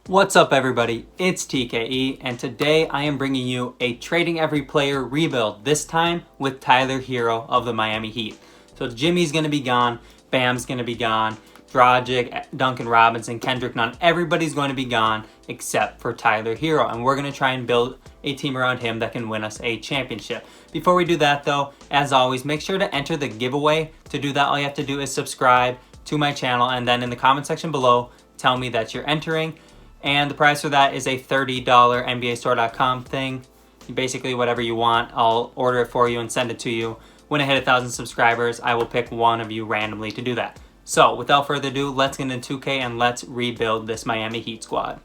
What's up everybody, it's TKE, and today I am bringing you a Trading Every Player rebuild, this time with Tyler Herro of the Miami Heat. So Jimmy's going to be gone, Bam's going to be gone, Dragic, Duncan Robinson, Kendrick Nunn, everybody's going to be gone except for Tyler Herro, and we're going to try and build a team around him that can win us a championship. Before we do that though, as always, make sure to enter the giveaway. To do that, all you have to do is subscribe to my channel, and then in the comment section below, tell me that you're entering. And the price for that is a $30 NBAstore.com thing. Basically whatever you want, I'll order it for you and send it to you. When I hit 1,000 subscribers, I will pick one of you randomly to do that. So without further ado, let's get into 2K and let's rebuild this Miami Heat squad.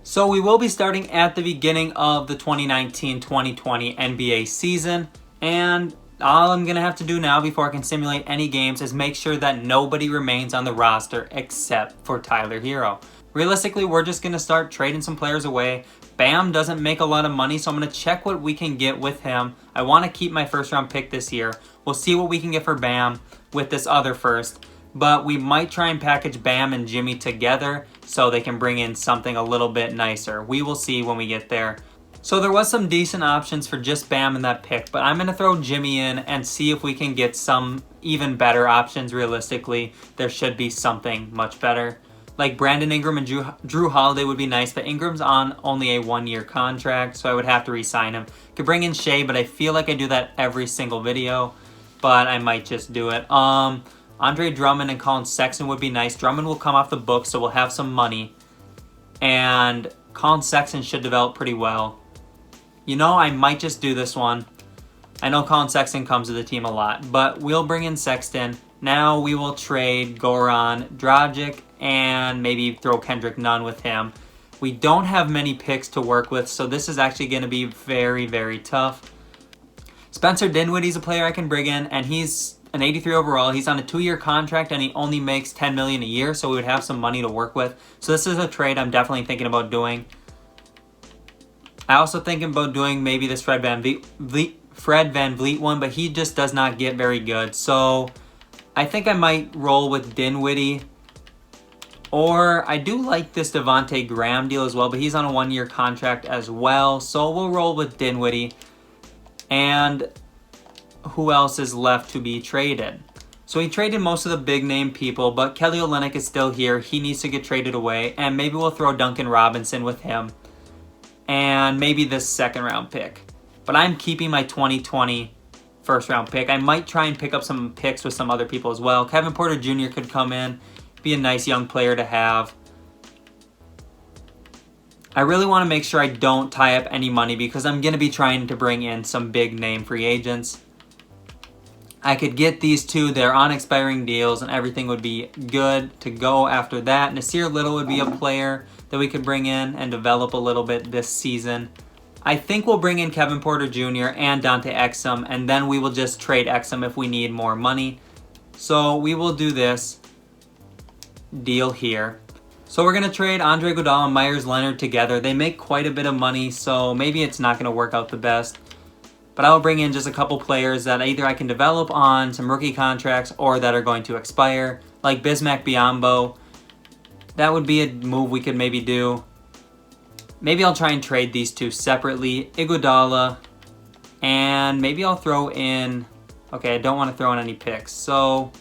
So we will be starting at the beginning of the 2019-2020 NBA season, and all I'm going to have to do now before I can simulate any games is make sure that nobody remains on the roster except for Tyler Herro. Realistically, we're just going to start trading some players away. Bam doesn't make a lot of money, so I'm going to check what we can get with him. I want to keep my first round pick this year. We'll see what we can get for Bam with this other first, but we might try and package Bam and Jimmy together so they can bring in something a little bit nicer. We will see when we get there. So there was some decent options for just Bam in that pick, but I'm going to throw Jimmy in and see if we can get some even better options realistically. There should be something much better. Like Brandon Ingram and Drew Holiday would be nice, but Ingram's on only a 1-year contract, so I would have to re-sign him. Could bring in Shea, but I feel like I do that every single video, but I might just do it. Andre Drummond and Colin Sexton would be nice. Drummond will come off the book, so we'll have some money. And Colin Sexton should develop pretty well. You know, I might just do this one. I know Colin Sexton comes to the team a lot, but we'll bring in Sexton. Now we will trade Goran Dragic and maybe throw Kendrick Nunn with him. We don't have many picks to work with, so this is actually going to be very, very tough. Spencer Dinwiddie's a player I can bring in, and he's an 83 overall. He's on a 2-year contract, and he only makes $10 million a year, so we would have some money to work with. So this is a trade I'm definitely thinking about doing. I also thinking about doing maybe this Fred VanVleet one, but he just does not get very good. So I think I might roll with Dinwiddie. Or I do like this Devontae Graham deal as well, but he's on a 1-year contract as well. So we'll roll with Dinwiddie. And who else is left to be traded? So he traded most of the big name people, but Kelly Olynyk is still here. He needs to get traded away. And maybe we'll throw Duncan Robinson with him. And maybe this second round pick. But I'm keeping my 2020 first round pick. I might try and pick up some picks with some other people as well. Kevin Porter Jr. could come in. Be a nice young player to have. I really want to make sure I don't tie up any money because I'm going to be trying to bring in some big name free agents. I could get these two. They're on expiring deals and everything would be good to go after that. Nasir Little would be a player that we could bring in and develop a little bit this season. I think we'll bring in Kevin Porter Jr. and Dante Exum, and then we will just trade Exum if we need more money. So we will do this deal here. So we're going to trade Andre Iguodala and Myers Leonard together. They make quite a bit of money, so maybe it's not going to work out the best. But I'll bring in just a couple players that either I can develop on some rookie contracts or that are going to expire, like Bismack Biyombo. That would be a move we could maybe do. Maybe I'll try and trade these two separately. Iguodala. And maybe I'll throw in... Okay, I don't want to throw in any picks. So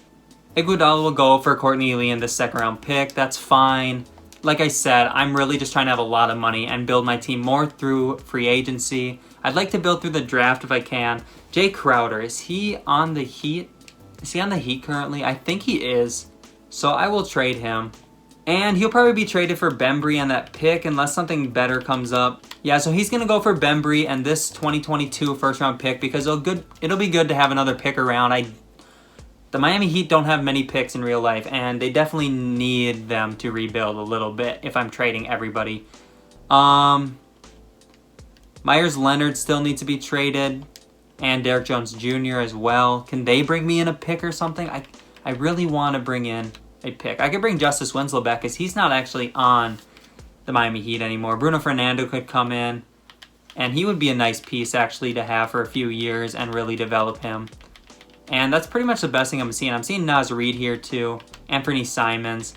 Iguodala will go for Courtney Lee in the second round pick. That's fine. Like I said, I'm really just trying to have a lot of money and build my team more through free agency. I'd like to build through the draft if I can. Jay Crowder, is he on the Heat? Is he on the Heat currently? I think he is. So I will trade him. And he'll probably be traded for Bembry on that pick unless something better comes up. Yeah, so he's going to go for Bembry and this 2022 first round pick because it'll be good to have another pick around. The Miami Heat don't have many picks in real life, and they definitely need them to rebuild a little bit if I'm trading everybody. Myers Leonard still needs to be traded, and Derrick Jones Jr. as well. Can they bring me in a pick or something? I really want to bring in a pick. I could bring Justice Winslow back because he's not actually on the Miami Heat anymore. Bruno Fernando could come in, and he would be a nice piece actually to have for a few years and really develop him. And that's pretty much the best thing I'm seeing. I'm seeing Naz Reid here too, Anthony Simons.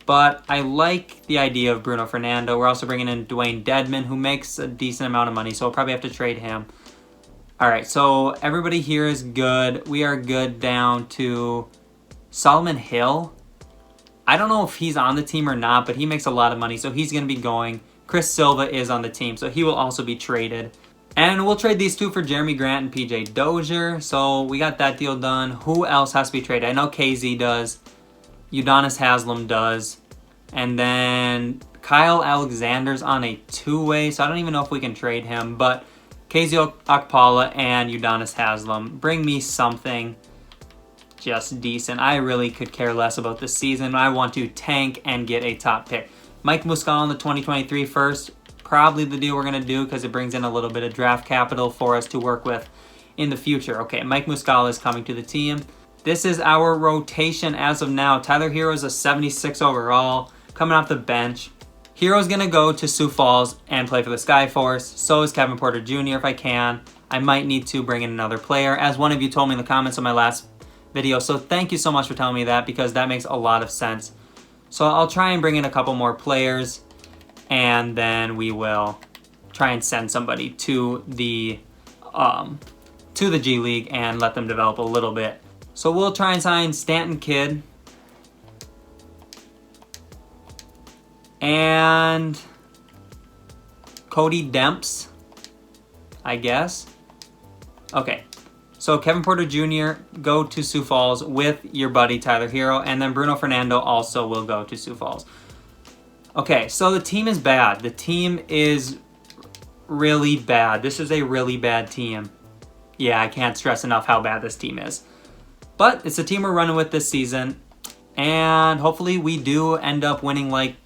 But I like the idea of Bruno Fernando. We're also bringing in Dwayne Dedman, who makes a decent amount of money, so we'll probably have to trade him. All right, so everybody here is good. We are good down to Solomon Hill. I don't know if he's on the team or not, but he makes a lot of money, so he's going to be going. Chris Silva is on the team, so he will also be traded. And we'll trade these two for Jeremy Grant and PJ Dozier. So we got that deal done. Who else has to be traded? I know KZ does. Udonis Haslem does. And then Kyle Alexander's on a two-way, so I don't even know if we can trade him. But KZ Okpala and Udonis Haslem, bring me something just decent. I really could care less about this season. I want to tank and get a top pick. Mike Muscala in the 2023 first. Probably the deal we're going to do because it brings in a little bit of draft capital for us to work with in the future. Okay, Mike Muscala is coming to the team. This is our rotation as of now. Tyler Herro is a 76 overall, coming off the bench. Herro's going to go to Sioux Falls and play for the Skyforce. So is Kevin Porter Jr. if I can. I might need to bring in another player, as one of you told me in the comments on my last video. So thank you so much for telling me that, because that makes a lot of sense. So I'll try and bring in a couple more players, and then we will try and send somebody to the G League and let them develop a little bit. So we'll try and sign Stanton Kidd and Cody Demps, I guess. Okay. So Kevin Porter Jr., go to Sioux Falls with your buddy Tyler Herro, and then Bruno Fernando also will go to Sioux Falls. Okay, so the team is bad. The team is really bad. This is a really bad team. Yeah, I can't stress enough how bad this team is. But it's the team we're running with this season, and hopefully we do end up winning like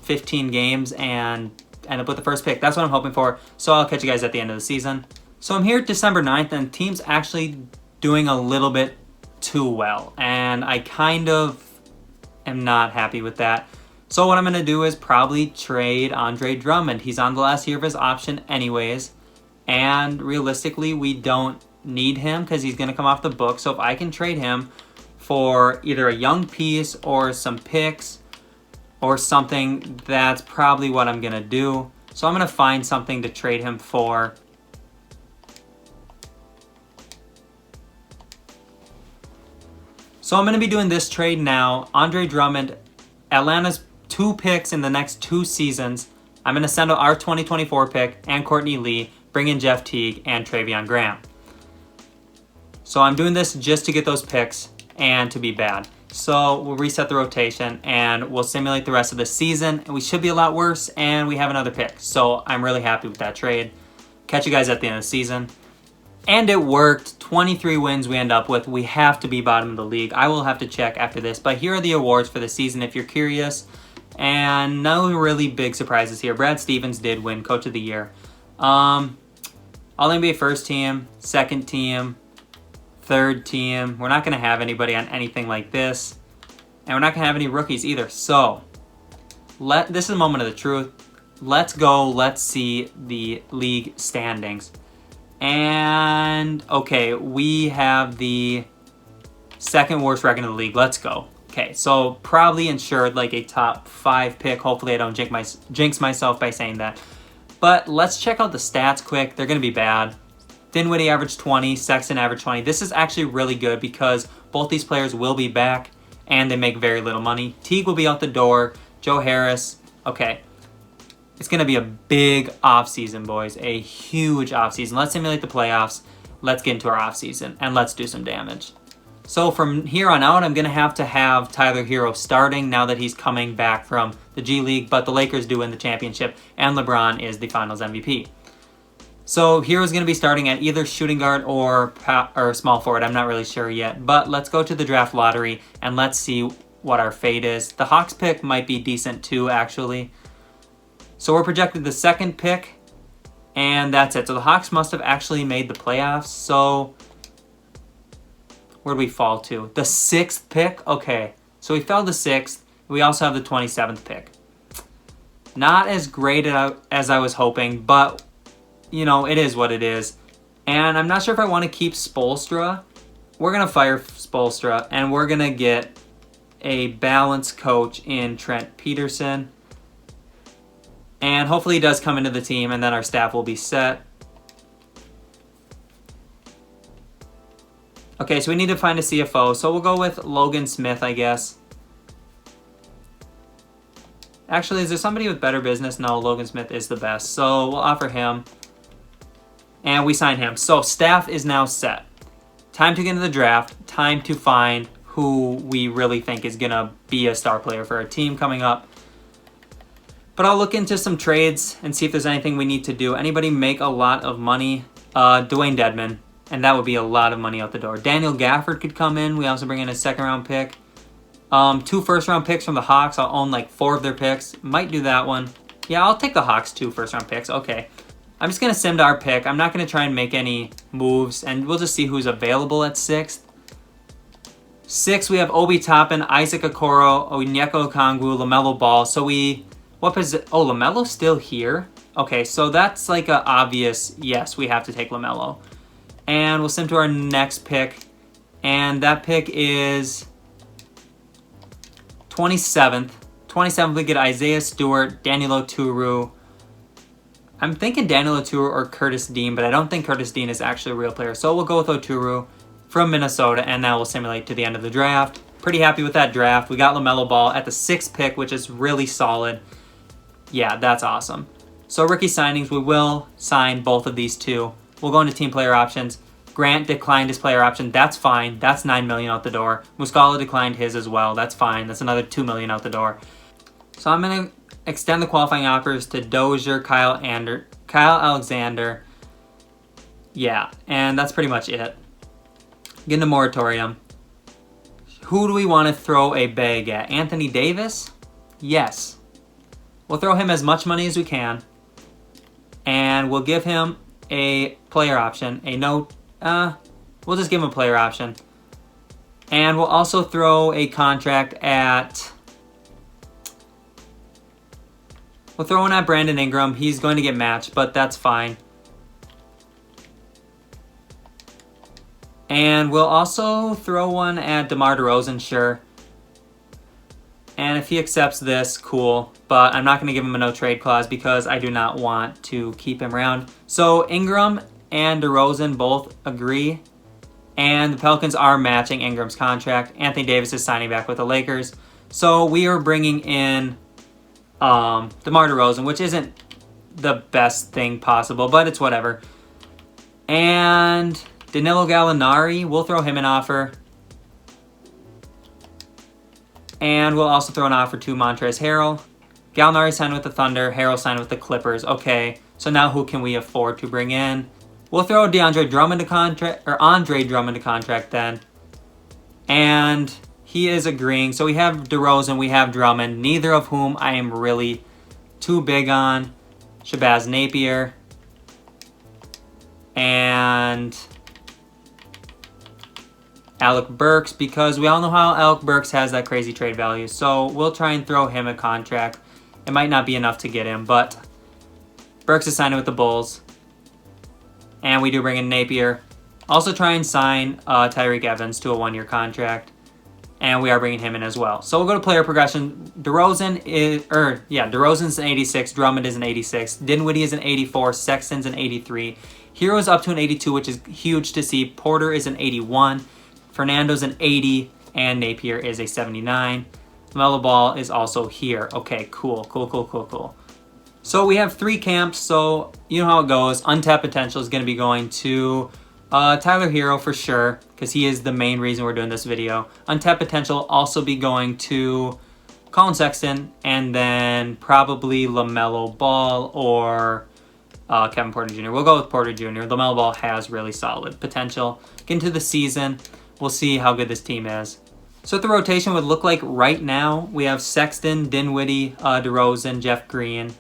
15 games and end up with the first pick. That's what I'm hoping for. So I'll catch you guys at the end of the season. So I'm here December 9th, and the team's actually doing a little bit too well, and I kind of am not happy with that. So what I'm going to do is probably trade Andre Drummond. He's on the last year of his option anyways, and realistically we don't need him because he's going to come off the book. So if I can trade him for either a young piece or some picks or something, that's probably what I'm going to do. So I'm going to find something to trade him for. So I'm going to be doing this trade now. Andre Drummond, Atlanta's 2 picks in the next 2 seasons. I'm going to send out our 2024 pick and Courtney Lee, bring in Jeff Teague and Travion Graham. So I'm doing this just to get those picks and to be bad. So we'll reset the rotation and we'll simulate the rest of the season. And we should be a lot worse, and we have another pick. So I'm really happy with that trade. Catch you guys at the end of the season. And it worked. 23 wins we end up with. We have to be bottom of the league. I will have to check after this. But here are the awards for the season if you're curious. And no really big surprises here. Brad Stevens did win Coach of the Year. All-NBA first team, second team, third team. We're not going to have anybody on anything like this. And we're not going to have any rookies either. So, this is a moment of the truth. Let's go. Let's see the league standings. And, okay, we have the second worst record in the league. Let's go. Okay, so probably insured like a top 5 pick. Hopefully I don't jinx myself by saying that. But let's check out the stats quick. They're going to be bad. Dinwiddie averaged 20. Sexton averaged 20. This is actually really good because both these players will be back and they make very little money. Teague will be out the door. Joe Harris. Okay. It's going to be a big offseason, boys. A huge offseason. Let's simulate the playoffs. Let's get into our offseason, and let's do some damage. So from here on out, I'm going to have Tyler Herro starting now that he's coming back from the G League, but the Lakers do win the championship, and LeBron is the Finals MVP. So Herro's going to be starting at either shooting guard or small forward. I'm not really sure yet, but let's go to the draft lottery, and let's see what our fate is. The Hawks pick might be decent too, actually. So we're projected the second pick, and that's it. So the Hawks must have actually made the playoffs. So where do we fall to? The 6th pick? Okay. So we fell to 6th. We also have the 27th pick. Not as great as I was hoping, but, you know, it is what it is. And I'm not sure if I want to keep Spoelstra. We're going to fire Spoelstra, and we're going to get a balanced coach in Trent Peterson. And hopefully he does come into the team, and then our staff will be set. Okay, so we need to find a CFO. So we'll go with Logan Smith, I guess. Actually, is there somebody with better business? No, Logan Smith is the best. So we'll offer him. And we sign him. So staff is now set. Time to get into the draft. Time to find who we really think is going to be a star player for our team coming up. But I'll look into some trades and see if there's anything we need to do. Anybody make a lot of money? Dwayne Dedman. And that would be a lot of money out the door. Daniel Gafford could come in. We also bring in a second-round pick. 2 first-round picks from the Hawks. I'll own like 4 of their picks. Might do that one. Yeah, I'll take the Hawks 2 first-round picks. Okay. I'm just going to sim to our pick. I'm not going to try and make any moves. And we'll just see who's available at 6th. 6, we have Obi Toppin, Isaac Okoro, Onyeka Okongwu, LaMelo Ball. So we... What position? Oh, LaMelo's still here? Okay, so that's like a obvious yes, we have to take LaMelo. And we'll sim to our next pick. And that pick is 27th. 27th, we get Isaiah Stewart, Daniel Oturu. I'm thinking Daniel Oturu or Curtis Dean, but I don't think Curtis Dean is actually a real player. So we'll go with Oturu from Minnesota, and now we'll simulate to the end of the draft. Pretty happy with that draft. We got LaMelo Ball at the 6th pick, which is really solid. Yeah, that's awesome. So rookie signings, we will sign both of these 2. We'll go into team player options. Grant declined his player option. That's fine. That's $9 million out the door. Muscala declined his as well. That's fine. That's another $2 million out the door. So I'm going to extend the qualifying offers to Dozier, Kyle Alexander. Yeah, and that's pretty much it. Get into moratorium. Who do we want to throw a bag at? Anthony Davis? Yes. We'll throw him as much money as we can. And we'll give him a player option. We'll just give him a player option. And we'll also throw a contract at... We'll throw one at Brandon Ingram. He's going to get matched, but that's fine. And we'll also throw one at DeMar DeRozan, sure. And if he accepts this, cool. But I'm not going to give him a no-trade clause because I do not want to keep him around. So Ingram and DeRozan both agree. And the Pelicans are matching Ingram's contract. Anthony Davis is signing back with the Lakers. So we are bringing in DeMar DeRozan, which isn't the best thing possible, but it's whatever. And Danilo Gallinari, we'll throw him an offer. And we'll also throw an offer to Montrezl Harrell. Gallinari signed with the Thunder. Harrell signed with the Clippers. Okay, so now who can we afford to bring in? We'll throw Andre Drummond to contract then. And he is agreeing. So we have DeRozan, we have Drummond, neither of whom I am really too big on. Shabazz Napier. And Alec Burks, because we all know how Alec Burks has that crazy trade value. So we'll try and throw him a contract. It might not be enough to get him, but Burks is signing with the Bulls. And we do bring in Napier. Also try and sign Tyreek Evans to a 1-year contract. And we are bringing him in as well. So we'll go to player progression. DeRozan's an 86. Drummond is an 86. Dinwiddie is an 84. Sexton's an 83. Hero's up to an 82, which is huge to see. Porter is an 81. Fernando's an 80. And Napier is a 79. LaMelo Ball is also here. Okay, cool. So we have 3 camps, so you know how it goes. Untapped potential is going to be going to Tyler Herro for sure, because he is the main reason we're doing this video. Untapped potential also be going to Colin Sexton, and then probably LaMelo Ball or Kevin Porter Jr. We'll go with Porter Jr. LaMelo Ball has really solid potential. Get into the season, we'll see how good this team is. So what the rotation would look like right now, we have Sexton, Dinwiddie, DeRozan, Jeff Green,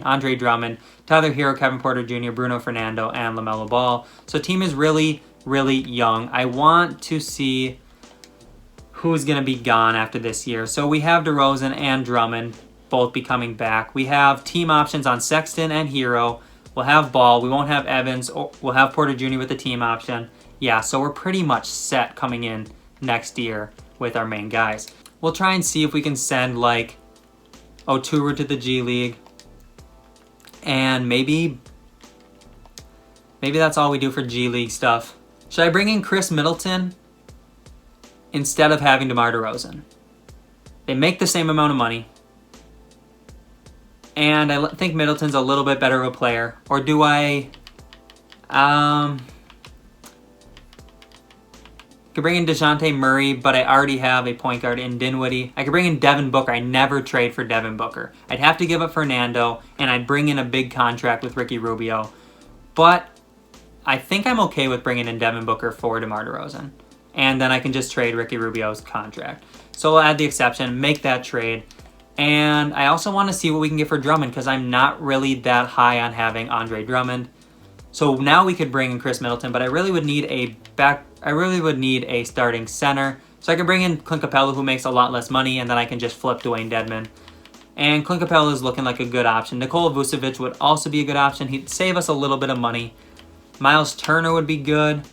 Andre Drummond, Tyler Herro, Kevin Porter Jr., Bruno Fernando, and LaMelo Ball. So team is really, really young. I want to see who's going to be gone after this year. So we have DeRozan and Drummond both be coming back. We have team options on Sexton and Herro. We'll have Ball. We won't have Evans. We'll have Porter Jr. with the team option. Yeah, so we're pretty much set coming in next year. with our main guys. We'll try and see if we can send like Oturu to the G League. And maybe that's all we do for G League stuff. Should I bring in Chris Middleton instead of having DeMar DeRozan? They make the same amount of money. And I think Middleton's a little bit better of a player. Or do I... could bring in DeJounte Murray, but I already have a point guard in Dinwiddie. I could bring in Devin Booker. I never trade for Devin Booker. I'd have to give up Fernando, and I'd bring in a big contract with Ricky Rubio. But I think I'm okay with bringing in Devin Booker for DeMar DeRozan. And then I can just trade Ricky Rubio's contract. So we'll add the exception, make that trade. And I also want to see what we can get for Drummond, because I'm not really that high on having Andre Drummond. So now we could bring in Chris Middleton, but I really would need a starting center. So I can bring in Clint Capella, who makes a lot less money, and then I can just flip Dwayne Dedmon. And Clint Capella is looking like a good option. Nikola Vucevic would also be a good option. He'd save us a little bit of money. Miles Turner would be good.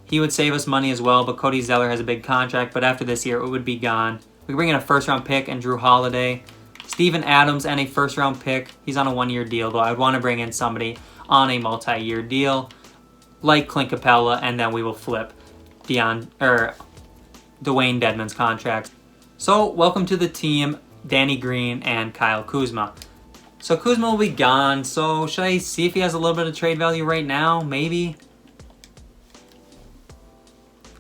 He would save us money as well, but Cody Zeller has a big contract, but after this year, it would be gone. We bring in a first-round pick and Drew Holiday. Steven Adams and a first-round pick. He's on a one-year deal, though. I'd want to bring in somebody on a multi-year deal, like Clint Capella, and then we will flip Dwayne Dedmon's contract. So, welcome to the team, Danny Green and Kyle Kuzma. So, Kuzma will be gone, so should I see if he has a little bit of trade value right now? Maybe.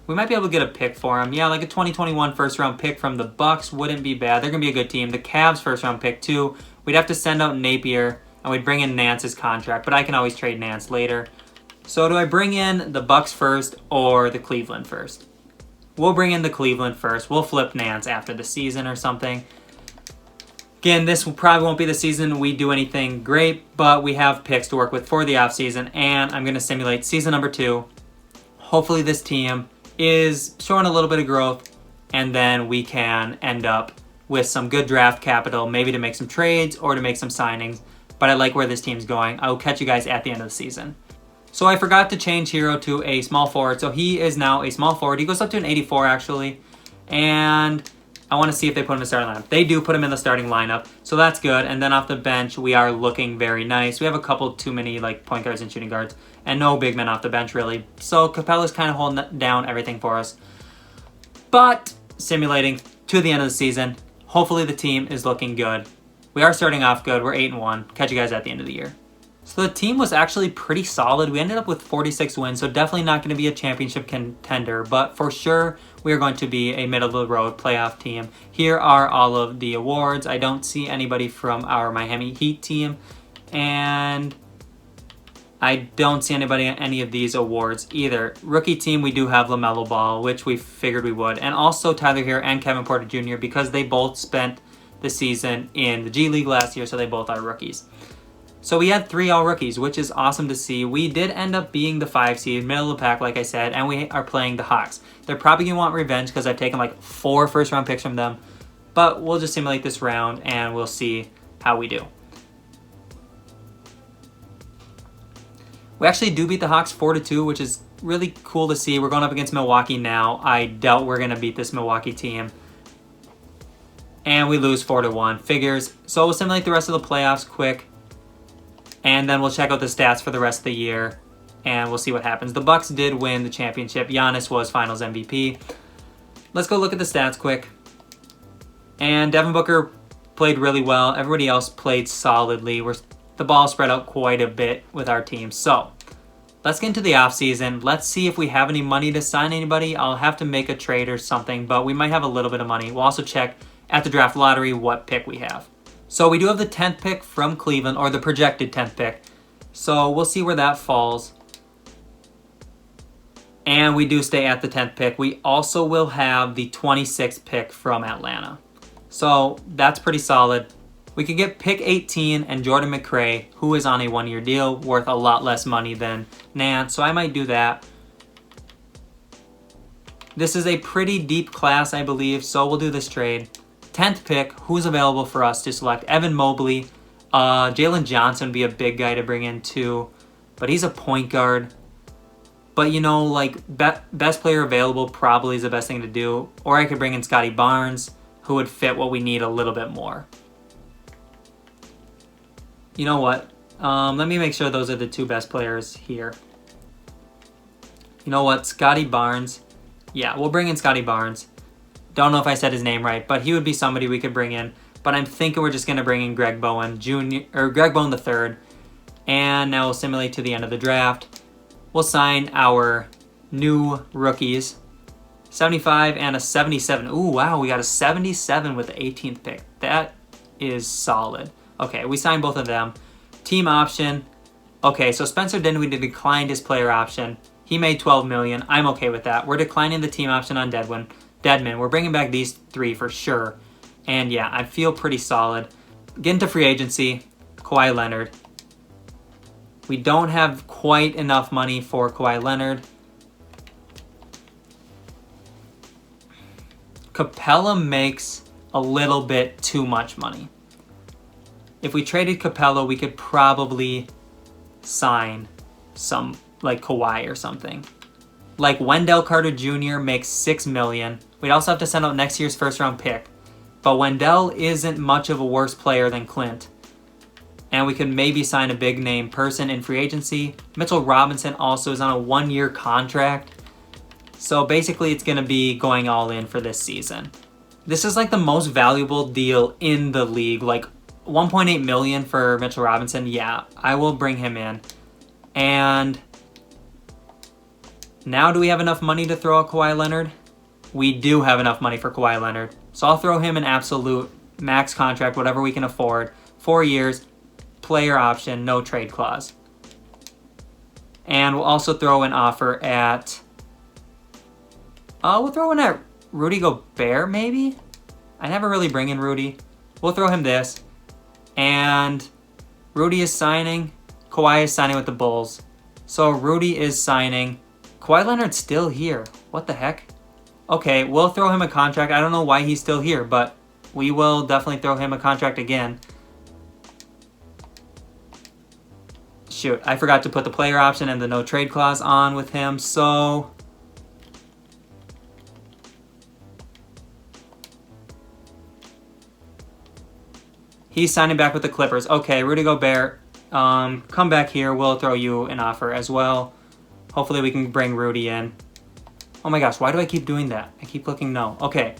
We might be able to get a pick for him. Yeah, like a 2021 first-round pick from the Bucks wouldn't be bad. They're going to be a good team. The Cavs first-round pick, too. We'd have to send out Napier, and we'd bring in Nance's contract, but I can always trade Nance later. So do I bring in the Bucks first or the Cleveland first? We'll bring in the Cleveland first. We'll flip Nance after the season or something. Again, this probably won't be the season we do anything great, but we have picks to work with for the offseason, and I'm going to simulate season number 2. Hopefully this team is showing a little bit of growth, and then we can end up with some good draft capital, maybe to make some trades or to make some signings. But I like where this team's going. I will catch you guys at the end of the season. So I forgot to change Herro to a small forward. So he is now a small forward. He goes up to an 84 actually. And I want to see if they put him in the starting lineup. They do put him in the starting lineup. So that's good. And then off the bench, we are looking very nice. We have a couple too many like point guards and shooting guards. And no big men off the bench really. So Capella's kind of holding down everything for us. But simulating to the end of the season, hopefully the team is looking good. We are starting off good. We're 8-1. Catch you guys at the end of the year. So the team was actually pretty solid. We ended up with 46 wins, so definitely not going to be a championship contender, but for sure we are going to be a middle-of-the-road playoff team. Here are all of the awards. I don't see anybody from our Miami Heat team, and I don't see anybody in any of these awards either. Rookie team, we do have LaMelo Ball, which we figured we would, and also Tyler Herro and Kevin Porter Jr. because they both spent the season in the G League last year, so they both are rookies. So we had 3 all-rookies, which is awesome to see. We did end up being the 5 seed, middle of the pack, like I said, and we are playing the Hawks. They're probably going to want revenge because I've taken like 4 first-round picks from them, but we'll just simulate this round, and we'll see how we do. We actually do beat the Hawks 4-2, which is really cool to see. We're going up against Milwaukee now. I doubt we're going to beat this Milwaukee team. And we lose 4-1. Figures. So we'll simulate the rest of the playoffs quick. And then we'll check out the stats for the rest of the year. And we'll see what happens. The Bucks did win the championship. Giannis was Finals MVP. Let's go look at the stats quick. And Devin Booker played really well. Everybody else played solidly. The ball spread out quite a bit with our team. So let's get into the offseason. Let's see if we have any money to sign anybody. I'll have to make a trade or something, but we might have a little bit of money. We'll also check at the draft lottery what pick we have. So we do have the 10th pick from Cleveland, or the projected 10th pick. So we'll see where that falls. And we do stay at the 10th pick. We also will have the 26th pick from Atlanta. So that's pretty solid. We could get pick 18 and Jordan McRae, who is on a 1-year deal, worth a lot less money than Nance. So I might do that. This is a pretty deep class, I believe, so we'll do this trade. 10th pick, who's available for us to select? Evan Mobley. Jalen Johnson would be a big guy to bring in too, but he's a point guard. But, you know, like, best player available probably is the best thing to do. Or I could bring in Scotty Barnes, who would fit what we need a little bit more. You know what? Let me make sure those are the two best players here. You know what? Scotty Barnes. Yeah, we'll bring in Scotty Barnes. Don't know if I said his name right, but he would be somebody we could bring in. But I'm thinking we're just going to bring in Greg Bowen Jr. or Greg Bowen III. And now we'll simulate to the end of the draft. We'll sign our new rookies. 75 and a 77. Ooh, wow, we got a 77 with the 18th pick. That is solid. Okay, we signed both of them. Team option. Okay, so Spencer Dinwiddie declined his player option. He made $12 million. I'm okay with that. We're declining the team option on Deadman. We're bringing back these three for sure. And yeah, I feel pretty solid. Get into free agency. Kawhi Leonard. We don't have quite enough money for Kawhi Leonard. Capella makes a little bit too much money. If we traded Capella, we could probably sign some, like Kawhi or something. Like Wendell Carter Jr. makes $6 million. We'd also have to send out next year's first round pick. But Wendell isn't much of a worse player than Clint. And we could maybe sign a big name person in free agency. Mitchell Robinson also is on a 1-year contract. So basically it's going to be going all in for this season. This is like the most valuable deal in the league. Like 1.8 million for Mitchell Robinson. Yeah, I will bring him in. And now do we have enough money to throw at Kawhi Leonard? We do have enough money for Kawhi Leonard. So I'll throw him an absolute max contract, whatever we can afford. 4 years, player option, no trade clause. And we'll also throw an offer at... we'll throw in at Rudy Gobert, maybe? I never really bring in Rudy. We'll throw him this. And Rudy is signing. Kawhi is signing with the Bulls. So Rudy is signing. Kawhi Leonard's still here. What the heck? Okay, we'll throw him a contract. I don't know why he's still here, but we will definitely throw him a contract again. Shoot, I forgot to put the player option and the no trade clause on with him, so... He's signing back with the Clippers. Okay, Rudy Gobert, come back here. We'll throw you an offer as well. Hopefully we can bring Rudy in. Oh my gosh, why do I keep doing that? I keep clicking no. Okay.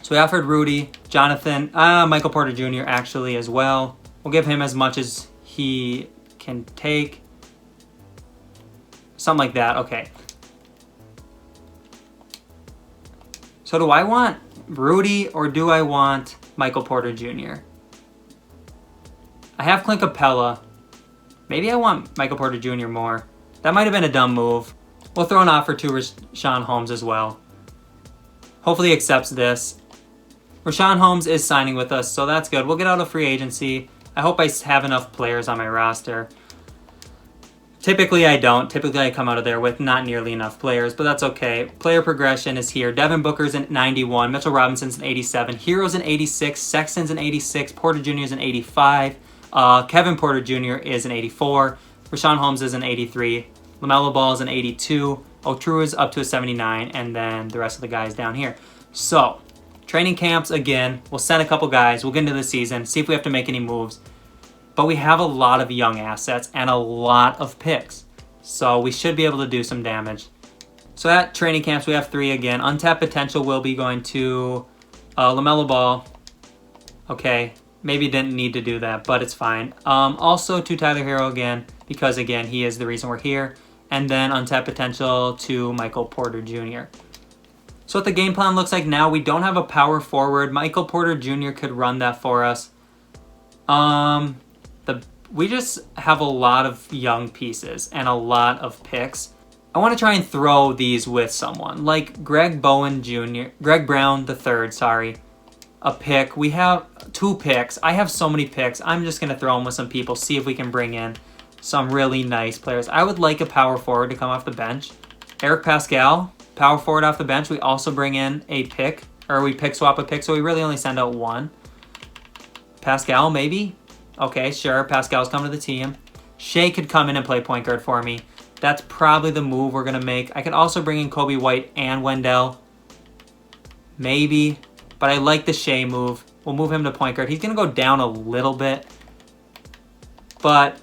So we offered Rudy, Jonathan, Michael Porter Jr. actually as well. We'll give him as much as he can take. Something like that, okay. So do I want Rudy or do I want Michael Porter Jr.? I have Clint Capella. Maybe I want Michael Porter Jr. more. That might have been a dumb move. We'll throw an offer to Rashawn Holmes as well. Hopefully he accepts this. Rashawn Holmes is signing with us, so that's good. We'll get out of free agency. I hope I have enough players on my roster. Typically I don't. Typically I come out of there with not nearly enough players, but that's okay. Player progression is here. Devin Booker's an 91. Mitchell Robinson's an 87. Hero's an 86. Sexton's an 86. Porter Jr. is an 85. Kevin Porter Jr. is an 84. Rashawn Holmes is an 83. LaMelo Ball is an 82. Otru is up to a 79. And then the rest of the guys down here. So, training camps, again, we'll send a couple guys. We'll get into the season, see if we have to make any moves. But we have a lot of young assets and a lot of picks. So we should be able to do some damage. So at training camps, we have 3 again. Untapped potential will be going to LaMelo Ball. Okay, maybe didn't need to do that, but it's fine. Also to Tyler Herro again, because again, he is the reason we're here. And then untapped potential to Michael Porter Jr. So what the game plan looks like now, we don't have a power forward. Michael Porter Jr. could run that for us. We just have a lot of young pieces and a lot of picks. I want to try and throw these with someone like Greg Brown III, sorry. A pick. We have 2 picks. I have so many picks. I'm just going to throw them with some people, see if we can bring in some really nice players. I would like a power forward to come off the bench. Eric Pascal, power forward off the bench. We also bring in a pick, or we pick swap a pick, so we really only send out 1. Pascal, maybe. Okay, sure, Pascal's coming to the team. Shea could come in and play point guard for me. That's probably the move we're going to make. I could also bring in Kobe White and Wendell. Maybe. But I like the Shea move. We'll move him to point guard. He's going to go down a little bit. But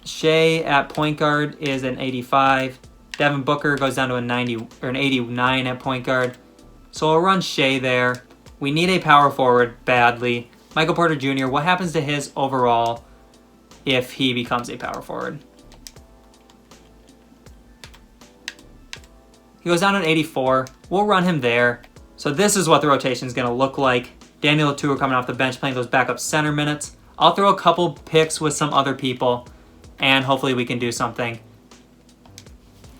Shea at point guard is an 85. Devin Booker goes down to a 90 or an 89 at point guard. So I'll run Shea there. We need a power forward badly. Michael Porter Jr., what happens to his overall if he becomes a power forward? He goes down to an 84. We'll run him there. So this is what the rotation is going to look like. Daniel Tua coming off the bench playing those backup center minutes. I'll throw a couple picks with some other people, and hopefully we can do something.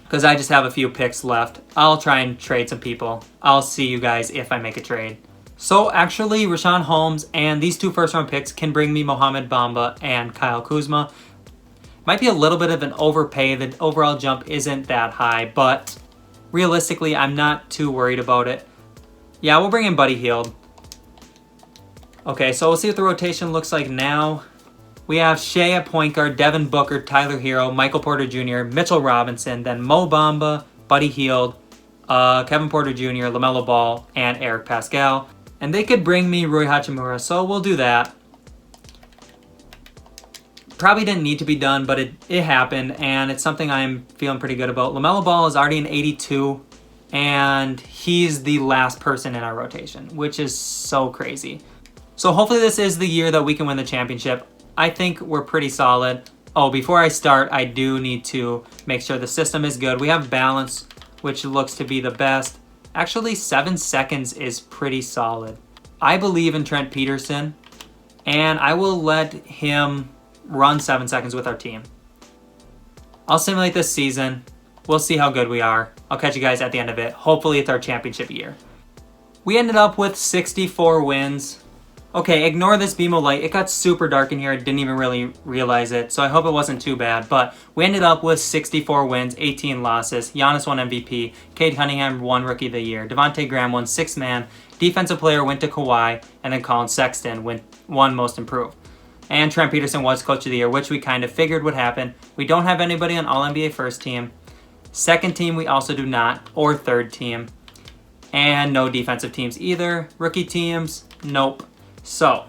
Because I just have a few picks left. I'll try and trade some people. I'll see you guys if I make a trade. So actually, Rashawn Holmes and these 2 first-round picks can bring me Mohamed Bamba and Kyle Kuzma. Might be a little bit of an overpay. The overall jump isn't that high, but realistically, I'm not too worried about it. Yeah, we'll bring in Buddy Hield. Okay, so we'll see what the rotation looks like now. We have Shea at point guard, Devin Booker, Tyler Herro, Michael Porter Jr., Mitchell Robinson, then Mo Bamba, Buddy Hield, Kevin Porter Jr., LaMelo Ball, and Eric Pascal. And they could bring me Rui Hachimura, so we'll do that. Probably didn't need to be done, but it happened, and it's something I'm feeling pretty good about. LaMelo Ball is already an 82, and he's the last person in our rotation, which is so crazy. So hopefully this is the year that we can win the championship. I think we're pretty solid. Oh, before I start, I do need to make sure the system is good. We have balance, which looks to be the best. Actually, 7 seconds is pretty solid. I believe in Trent Peterson, and I will let him run 7 seconds with our team. I'll simulate this season. We'll see how good we are. I'll catch you guys at the end of it. Hopefully it's our championship year. We ended up with 64 wins. Okay, ignore this beam of light. It got super dark in here. I didn't even really realize it, so I hope it wasn't too bad. But we ended up with 64 wins, 18 losses. Giannis won MVP. Cade Cunningham won Rookie of the Year. Devontae Graham won 6th man. Defensive player went to Kawhi, and then Colin Sexton won Most Improved. And Trent Peterson was Coach of the Year, which we kind of figured would happen. We don't have anybody on All-NBA first team. Second team, we also do not, or third team. And no defensive teams either. Rookie teams, nope. So,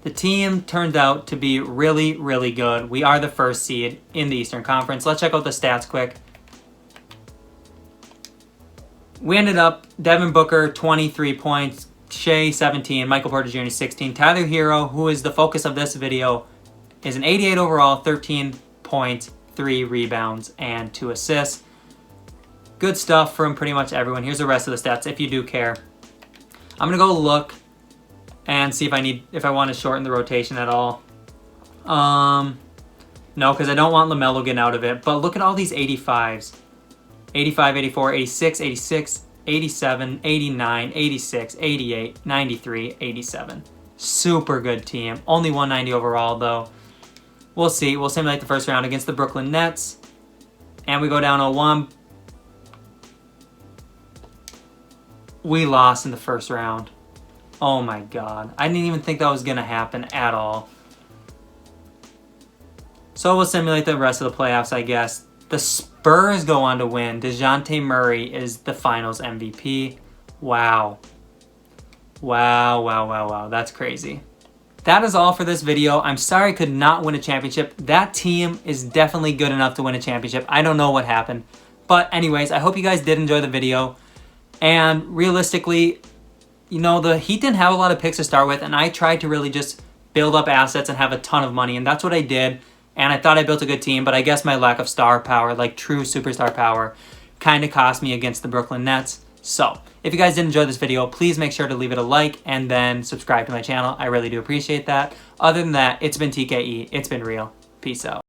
the team turned out to be really, really good. We are the first seed in the Eastern Conference. Let's check out the stats quick. We ended up, Devin Booker, 23 points, Shea, 17, Michael Porter Jr., 16. Tyler Herro, who is the focus of this video, is an 88 overall, 13 points, 3 rebounds, and 2 assists. Good stuff from pretty much everyone. Here's the rest of the stats if you do care. I'm going to go look and see if I want to shorten the rotation at all. No, because I don't want LaMelo getting out of it. But look at all these 85s. 85, 84, 86, 86, 87, 89, 86, 88, 93, 87. Super good team. Only 190 overall, though. We'll see. We'll simulate the first round against the Brooklyn Nets. And we go down 0-1. We lost in the first round. Oh my god. I didn't even think that was going to happen at all. So we'll simulate the rest of the playoffs, I guess. The Spurs go on to win. DeJounte Murray is the finals MVP. Wow. Wow, wow, wow, wow. That's crazy. That is all for this video. I'm sorry I could not win a championship. That team is definitely good enough to win a championship. I don't know what happened. But anyways, I hope you guys did enjoy the video. And realistically, you know, the Heat didn't have a lot of picks to start with, and I tried to really just build up assets and have a ton of money, and that's what I did. And I thought I built a good team, but I guess my lack of star power, like true superstar power, kind of cost me against the Brooklyn Nets. So, if you guys did enjoy this video, please make sure to leave it a like and then subscribe to my channel. I really do appreciate that. Other than that, it's been TKE. It's been real. Peace out.